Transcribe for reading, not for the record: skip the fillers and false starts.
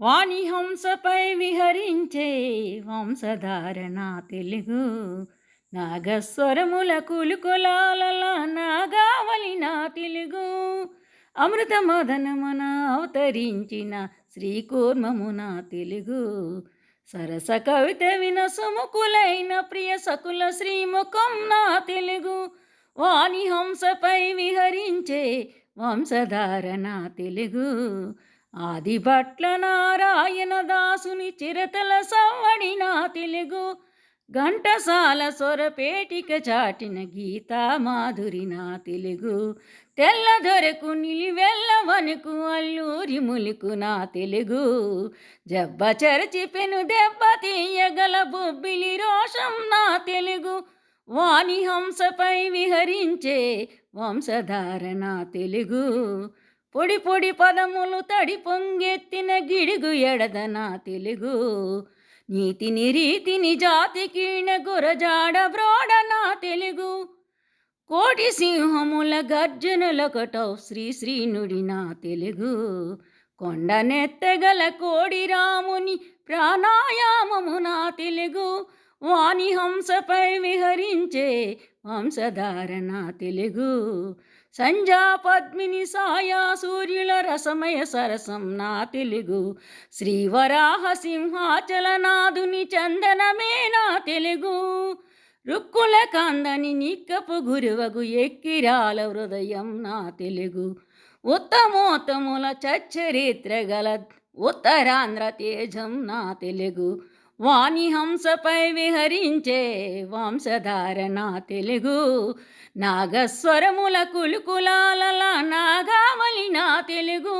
వాణి హంసపై విహరించే వంశధారణ తెలుగు నాగస్వరముల కులుకులాల నాగావళి నా తెలుగు అమృత మదనమున అవతరించిన శ్రీకూర్మమున తెలుగు సరస కవిత వినసుముకులైన ప్రియ సకుల శ్రీముఖం నా తెలుగు వాణి హంసపై విహరించే వంశధారణ తెలుగు ఆదిభట్ల నారాయణ దాసుని చిరతల సవ్వడి నా తెలుగు ఘంటసాల స్వరపేటిక చాటిన గీతా మాధురి నా తెలుగు తెల్లదొరకు నిలివెల్లవనుకు అల్లూరి ములుకు నా తెలుగు జబ్బ చెరచి పెను దెబ్బ తీయగల బొబ్బిలి రోషం నా తెలుగు వాణి హంసపై విహరించే వంశధార నా తెలుగు పొడి పొడి పదములు తడి పొంగెత్తిన గిడుగు ఎడద నా తెలుగు నీతిని రీతిని జాతికి గురజాడ బ్రోడ నా తెలుగు కోటి సింహముల గర్జనులొకటౌ శ్రీ శ్రీనుడి నా తెలుగు కొండనెత్తగల కోడి రాముని ప్రాణాయామము నా తెలుగు వాణి హంసపై విహరించే వంశధార నా తెలుగు సంధ్యా పద్మిని సాయా సూర్యుల రసమయ సరసం నా తెలుగు శ్రీవరాహ సింహాచల నాదుని చందనమే నా తెలుగు రుక్కుల కందని నిక్కపు గురువగు ఎక్కిరాల హృదయం నా తెలుగు ఉత్తమోత్తముల చచ్చరిత్ర గల ఉత్తరాంధ్ర తేజం నా తెలుగు వాణి హంసపై విహరించే వంశధార నా తెలుగు నాగస్వరముల కులుకులాల నాగావళి నా తెలుగు